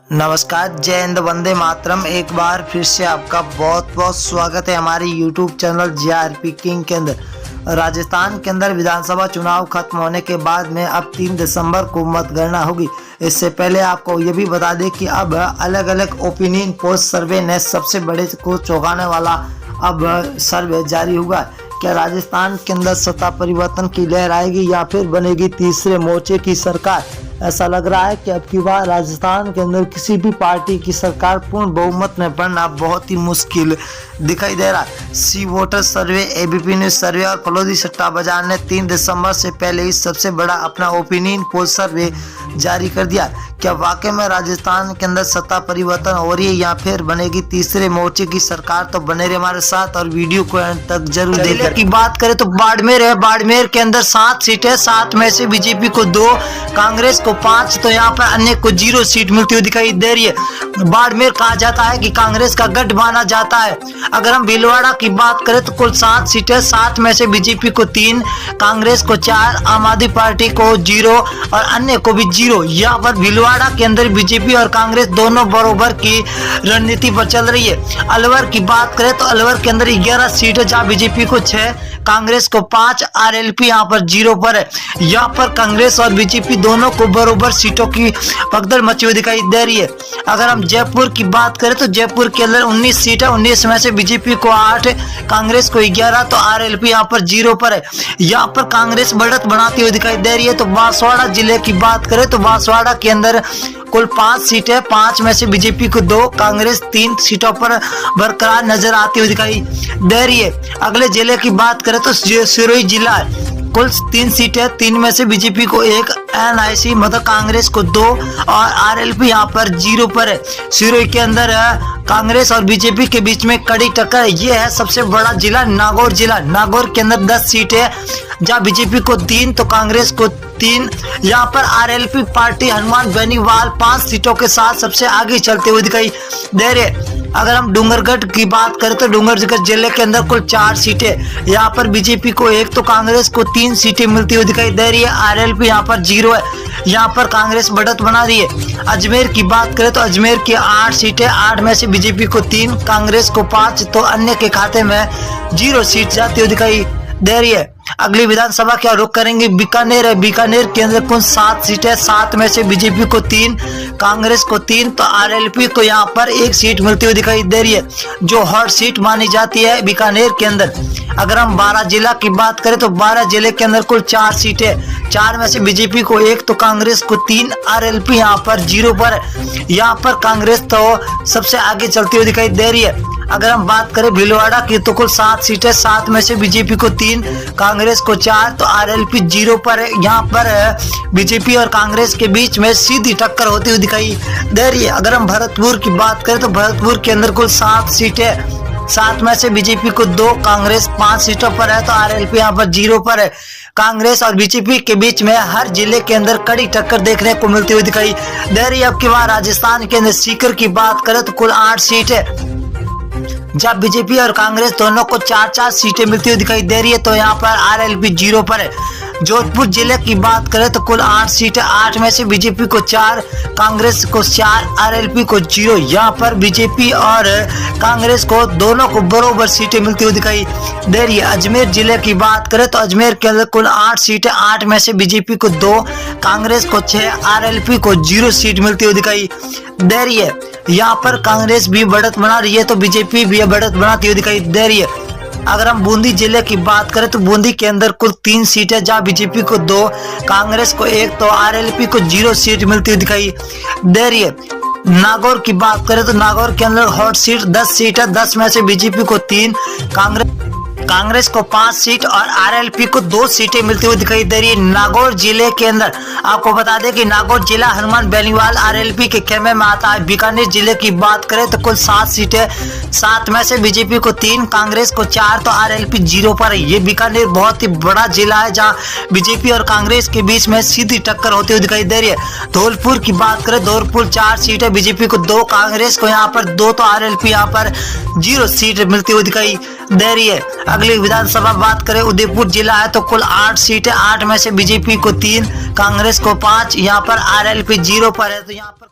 नमस्कार, जय हिंद, वंदे मातरम। एक बार फिर से आपका बहुत बहुत स्वागत है हमारे YouTube चैनल JRP किंग के अंदर। राजस्थान के अंदर विधानसभा चुनाव खत्म होने के बाद में अब 3 दिसंबर को मतगणना होगी। इससे पहले आपको ये भी बता दें कि अब अलग अलग ओपिनियन पोल सर्वे ने सबसे बड़े को चौंकाने वाला अब सर्वे जारी हुआ है। क्या राजस्थान के अंदर सत्ता परिवर्तन की लहर आएगी या फिर बनेगी तीसरे मोर्चे की सरकार? ऐसा लग रहा है कि अब की बार राजस्थान के अंदर किसी भी पार्टी की सरकार पूर्ण बहुमत में बनना बहुत ही मुश्किल दिखाई दे रहा है। सी वोटर सर्वे, एबीपी न्यूज सर्वे और फलोदी सट्टा बाजार ने 3 दिसंबर से पहले ही सबसे बड़ा अपना ओपिनियन पोल सर्वे जारी कर दिया। क्या वाकई में राजस्थान के अंदर सत्ता परिवर्तन हो रही है या फिर बनेगी तीसरे मोर्चे की सरकार? तो बने रहे हमारे साथ और वीडियो को अंत तक जरूर देखें। की बात करें तो बाड़मेर है। बाड़मेर के अंदर 7 सीटें, 7 में से बीजेपी को 2, कांग्रेस को 5, तो यहाँ पर अन्य को 0 सीट मिलती हुई दिखाई दे रही है। बाड़मेर कहा जाता है कि कांग्रेस का गढ़ माना जाता है। अगर हम भीलवाड़ा की बात करें तो कुल 7 सीटें, 7 में से बीजेपी को 3, कांग्रेस को 4, आम आदमी पार्टी को 0 और अन्य को भी 0। यहाँ पर भीलवाड़ा के अंदर बीजेपी और कांग्रेस दोनों बराबर की रणनीति पर चल रही है। अलवर की बात करें तो अलवर के अंदर 11 सीटें, जहाँ बीजेपी को 6, कांग्रेस को 5, आरएलपी यहाँ पर 0 पर है। यहाँ पर कांग्रेस और बीजेपी दोनों को बराबर सीटों की भगदड़ मची हुई दिखाई दे रही है। अगर हम जयपुर की बात करें तो जयपुर के अंदर 19 सीटें, 19 में से बीजेपी को 8, कांग्रेस को 11, तो आरएलपी यहाँ पर 0 पर है। यहाँ पर कांग्रेस बढ़त बनाती हुई दिखाई दे रही है। तो बांसवाड़ा जिले की बात करें तो बांसवाड़ा के अंदर कुल 5 सीटें, 5 में से बीजेपी को 2, कांग्रेस 3 सीटों पर बरकरार नजर आती हुई दिखाई दे रही है। अगले जिले की बात करें तो सिरोही जिला है। कुल 3 सीटें, 3 में से बीजेपी को 1, NIC मतलब कांग्रेस को 2 और आरएलपी यहाँ पर 0 पर है। सिरोही के अंदर कांग्रेस और बीजेपी के बीच में कड़ी टक्कर है। ये है सबसे बड़ा जिला नागौर जिला। नागौर के अंदर 10 सीटें, जहाँ बीजेपी को 3 तो कांग्रेस को 3। यहाँ पर आरएलपी पार्टी हनुमान बेनीवाल 5 सीटों के साथ सबसे आगे चलते हुए दिखाई दे रहे। अगर हम डूंगरगढ़ की बात करें तो डूंगरगढ़ जिले के अंदर कुल 4 सीटें, यहाँ पर बीजेपी को 1 तो कांग्रेस को 3 सीटें मिलती हुई दिखाई दे रही है। आरएलपी यहाँ पर 0 है। यहाँ पर कांग्रेस बढ़त बना रही है। अजमेर की बात करें तो अजमेर की 8 सीटें, 8 में से बीजेपी को 3, कांग्रेस को 5, तो अन्य के खाते में 0 सीट जाती हुई दिखाई दे रही है। अगली विधानसभा क्या रुख करेंगे? बीकानेर है। बीकानेर के अंदर कुल 7 सीटें, 7 में से बीजेपी को 3, कांग्रेस को 3, तो आरएलपी को यहाँ पर 1 सीट मिलती हुई दिखाई दे रही है, जो हॉट सीट मानी जाती है बीकानेर के अंदर। अगर हम 12 जिला की बात करें तो 12 जिले के अंदर कुल 4 सीटें, 4 में से बीजेपी को 1 तो कांग्रेस को 3, आरएलपी यहाँ पर 0 पर है। यहाँ पर कांग्रेस तो सबसे आगे चलती हुई दिखाई दे रही है। अगर हम बात करें भीलवाड़ा की तो कुल 7 सीटें, 7 में से बीजेपी को 3, कांग्रेस को 4, तो आरएलपी 0 पर है। यहाँ पर बीजेपी और कांग्रेस के बीच में सीधी टक्कर होती हुई दिखाई दे रही है। अगर हम भरतपुर की बात करें तो भरतपुर के अंदर कुल 7 सीटें, 7 में से बीजेपी को 2, कांग्रेस 5 सीटों पर है, तो आरएलपी यहाँ पर 0 पर है। कांग्रेस और बीजेपी के बीच में हर जिले के अंदर कड़ी टक्कर देखने को मिलती हुई दिखाई दे रही है। अब की बार राजस्थान के अंदर सीकर की बात करें तो कुल 8 सीटें, जब बीजेपी और कांग्रेस दोनों को 4-4 सीटें मिलती हुई दिखाई दे रही है, तो यहाँ पर आरएलपी 0 पर है। जोधपुर जिले की बात करें तो कुल 8 सीटें, 8 में से बीजेपी को 4, कांग्रेस को 4, आरएलपी को 0। यहाँ पर बीजेपी और कांग्रेस को दोनों को बराबर सीटें मिलती हुई दिखाई दे रही है। अजमेर जिले की बात करें तो अजमेर के अंदर कुल 8 सीटें, 8 में से बीजेपी को 2, कांग्रेस को 6, आरएलपी को 0 सीट मिलती हुई दिखाई दे रही है। यहाँ पर कांग्रेस भी बढ़त बना रही है तो बीजेपी भी बढ़त बनाती हुई दिखाई दे रही है। अगर हम बूंदी जिले की बात करें तो बूंदी के अंदर कुल 3 सीटें, जहाँ बीजेपी को 2, कांग्रेस को 1, तो आरएलपी को 0 सीट मिलती हुई दिखाई दे रही है। नागौर की बात करें तो नागौर के अंदर हॉट सीट 10 सीट है, 10 में से बीजेपी को 3, कांग्रेस को 5 सीट और आरएलपी को 2 सीटें मिलती हुई दिखाई दे रही है। नागौर जिले के अंदर आपको बता दें कि नागौर जिला हनुमान बेनीवाल आरएलपी के खेमे में आता है। बीकानेर जिले की बात करें तो कुल 7 सीटें, 7 में से बीजेपी को 3, कांग्रेस को 4, तो आरएलपी 0 पर है। ये बीकानेर बहुत ही बड़ा जिला है, जहाँ बीजेपी और कांग्रेस के बीच में सीधी टक्कर होती हुई दिखाई दे रही है। धौलपुर की बात करें, धौलपुर 4 सीटें, बीजेपी को 2, कांग्रेस को यहाँ पर 2, तो आरएलपी यहाँ पर 0 सीट मिलती हुई दिखाई दे रही है। अगली विधानसभा बात करें उदयपुर जिला है तो कुल 8 सीटें, 8 में से बीजेपी को 3, कांग्रेस को 5, यहाँ पर आरएलपी 0 पर है। तो यहाँ पर